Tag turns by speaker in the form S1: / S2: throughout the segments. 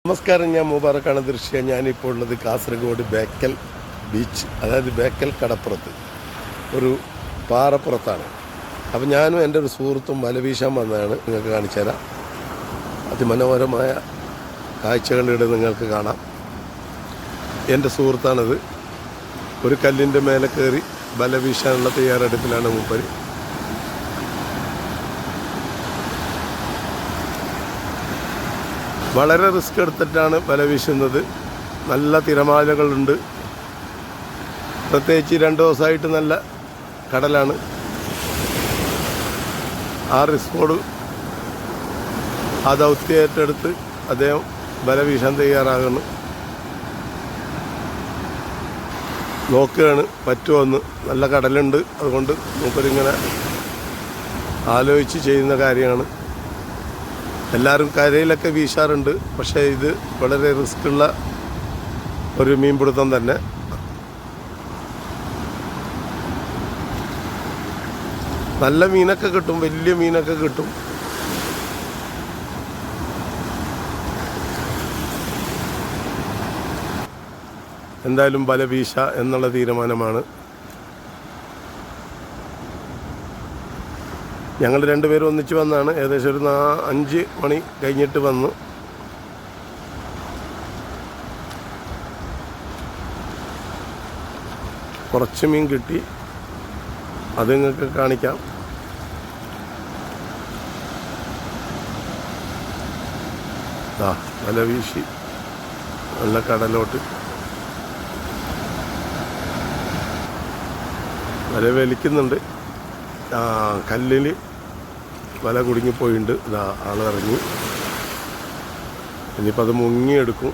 S1: നമസ്കാരം, ഞാൻ മുബാറക്കാണ് ദൃശ്യ. ഞാനിപ്പോൾ ഉള്ളത് കാസർഗോഡ് ബേക്കൽ ബീച്ച്, അതായത് ബേക്കൽ കടപ്പുറത്ത് ഒരു പാറപ്പുറത്താണ്. അപ്പോൾ ഞാനും എൻ്റെ ഒരു സുഹൃത്തും വല വീശാൻ വന്നതാണ്. നിങ്ങൾക്ക് കാണിച്ചു തരാം. അതിമനോഹരമായ കാഴ്ചകളിവിടെ നിങ്ങൾക്ക് കാണാം. എൻ്റെ സുഹൃത്താണിത്. ഒരു കല്ലിൻ്റെ മേലെ കയറി വല വീശാനുള്ള തയ്യാറെടുപ്പിലാണ് മൂപ്പര്. വളരെ റിസ്ക് എടുത്തിട്ടാണ് വല വീശുന്നത്. നല്ല തിരമാലകളുണ്ട്. പ്രത്യേകിച്ച് 2 ദിവസമായിട്ട് നല്ല കടലാണ്. ആ റിസ്കോട് ആ ദൗത്യം ഏറ്റെടുത്ത് അദ്ദേഹം വല വീശാൻ തയ്യാറാകുന്നു. നോക്കുകയാണ് പറ്റുമോന്ന്. നല്ല കടലുണ്ട്, അതുകൊണ്ട് മൂപ്പരിങ്ങനെ ആലോചിച്ച് ചെയ്യുന്ന കാര്യമാണ്. എല്ലാവരും കരയിലൊക്കെ വീശാറുണ്ട്, പക്ഷേ ഇത് വളരെ റിസ്ക്കുള്ള ഒരു മീൻപിടുത്തം തന്നെ. നല്ല മീനൊക്കെ കിട്ടും, വലിയ മീനൊക്കെ കിട്ടും. എന്തായാലും വല വീശ എന്നുള്ള തീരുമാനമാണ്. ഞങ്ങൾ രണ്ടുപേരും ഒന്നിച്ച് വന്നാണ്. ഏകദേശം ഒരു 5 മണി കഴിഞ്ഞിട്ട് വന്നു. കുറച്ച് മീൻ കിട്ടി, അത് നിങ്ങൾക്ക് കാണിക്കാം. വല വീശി നല്ല കടലോട്ട് വല വലിക്കുന്നുണ്ട്. കല്ലിൽ വല കുടുങ്ങിപ്പോയിട്ടുണ്ട്. ഇതാ ആളിറങ്ങി. ഇനിയിപ്പോൾ അത് മുങ്ങിയെടുക്കും.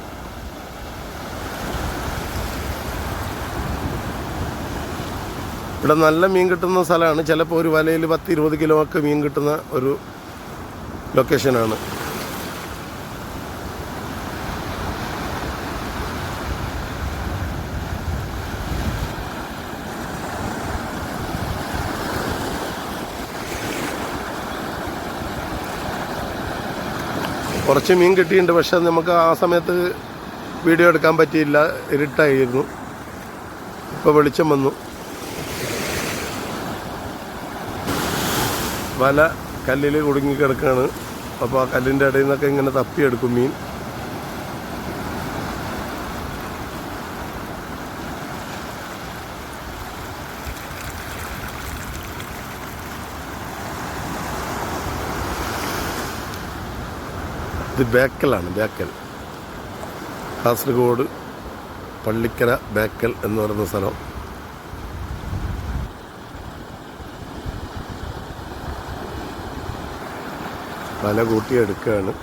S1: ഇവിടെ നല്ല മീൻ കിട്ടുന്ന സ്ഥലമാണ്. ചിലപ്പോൾ ഒരു വലയിൽ 10-20 കിലോ ഒക്കെ മീൻ കിട്ടുന്ന ഒരു ലൊക്കേഷനാണ്. കുറച്ച് മീൻ കിട്ടിയിട്ടുണ്ട്, പക്ഷെ നമുക്ക് ആ സമയത്ത് വീഡിയോ എടുക്കാൻ പറ്റിയില്ല. ഇരുട്ടായിരുന്നു. ഇപ്പോൾ വെളിച്ചം വന്നു. വല കല്ലിൽ കുടുങ്ങിക്കിടക്കുകയാണ്. അപ്പോൾ ആ കല്ലിൻ്റെ ഇടയിൽ നിന്നൊക്കെ ഇങ്ങനെ തപ്പിയെടുക്കും മീൻ. ഇത് ബേക്കലാണ്. ബേക്കൽ, കാസർഗോഡ് പള്ളിക്കര ബേക്കൽ എന്ന് പറയുന്ന സ്ഥലം. വല കൂട്ടിയെടുക്കുകയാണ്.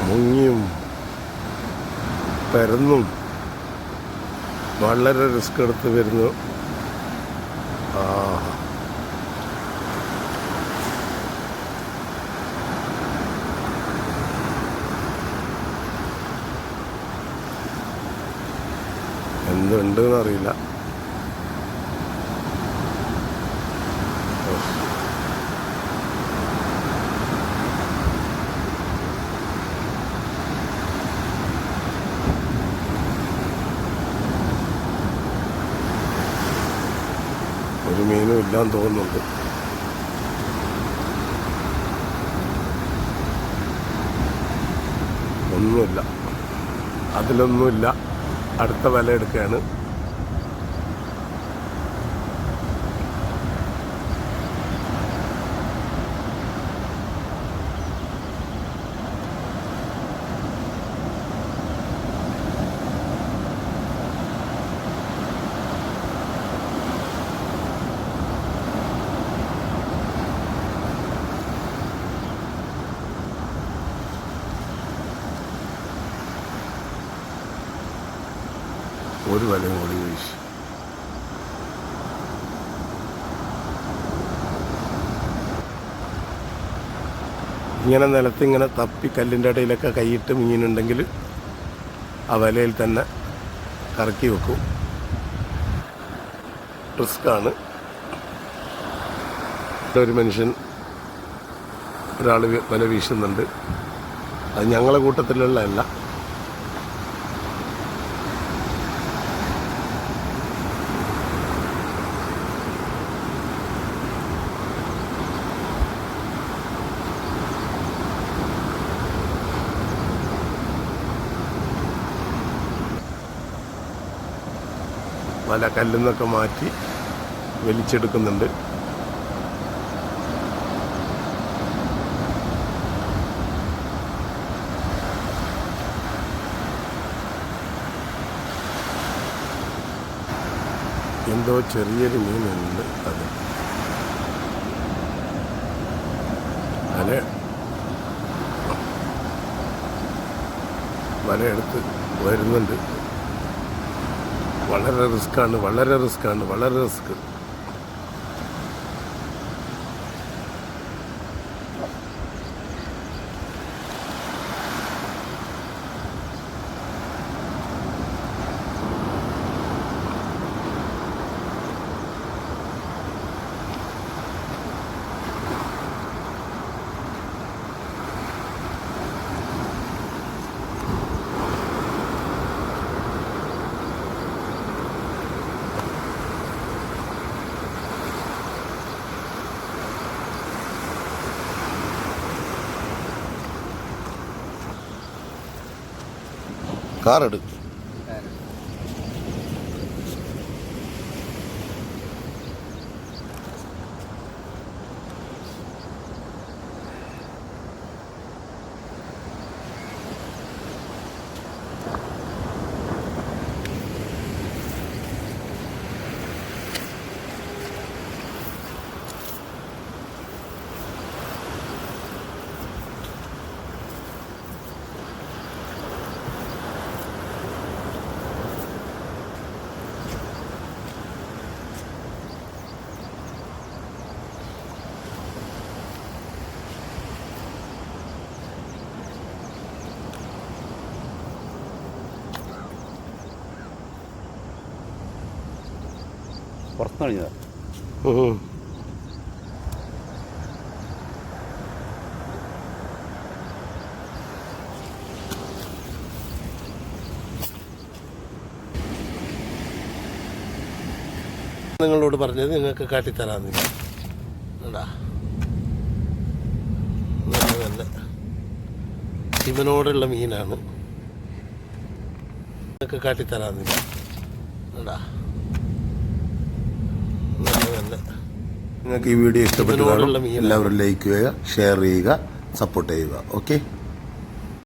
S1: മുങ്ങിയും പരന്നും വളരെ റിസ്ക് എടുത്ത് വരുന്നു. എന്തുണ്ടെന്ന് അറിയില്ല. ഒരു മീനും ഇല്ലാന്ന് തോന്നുന്നുണ്ട്. ഒന്നുമില്ല, അതിലൊന്നുമില്ല. അടുത്ത വല എടുക്കുകയാണ്. ഒരു വലയും കൂടി വീശി. ഇങ്ങനെ നിലത്ത് ഇങ്ങനെ തപ്പി കല്ലിൻ്റെ ഇടയിലൊക്കെ കൈയിട്ട് മീനുണ്ടെങ്കിൽ ആ വലയിൽ തന്നെ കറക്കി വെക്കും. റിസ്ക്കാണ്. ഒരു മനുഷ്യൻ ഒരാൾ വല വീശുന്നുണ്ട്. അത് ഞങ്ങളെ കൂട്ടത്തിലുള്ളതല്ല. വല കല്ലിൽ നിന്നൊക്കെ മാറ്റി വലിച്ചെടുക്കുന്നുണ്ട്. എന്തോ ചെറിയൊരു മീനുണ്ട്. അത് വലയെടുത്ത് വരുന്നുണ്ട്. വളരെ റിസ്ക്കാണ്, വളരെ റിസ്ക്കാണ്, വളരെ റിസ്ക്. കാറെടു.
S2: പുറത്തു കഴിഞ്ഞതാ.
S1: നിങ്ങളോട് പറഞ്ഞത് നിങ്ങൾക്ക് കാട്ടിത്തരാന്നില്ല. നല്ല നല്ല ശിവനോടുള്ള മീനാണ്. നിങ്ങൾക്ക് കാട്ടിത്തരാന്നില്ല. നിങ്ങൾക്ക് ഈ വീഡിയോ ഇഷ്ടപ്പെട്ടു എല്ലാവരും ലൈക്ക് ചെയ്യുക, ഷെയർ ചെയ്യുക, സപ്പോർട്ട് ചെയ്യുക. ഓക്കെ.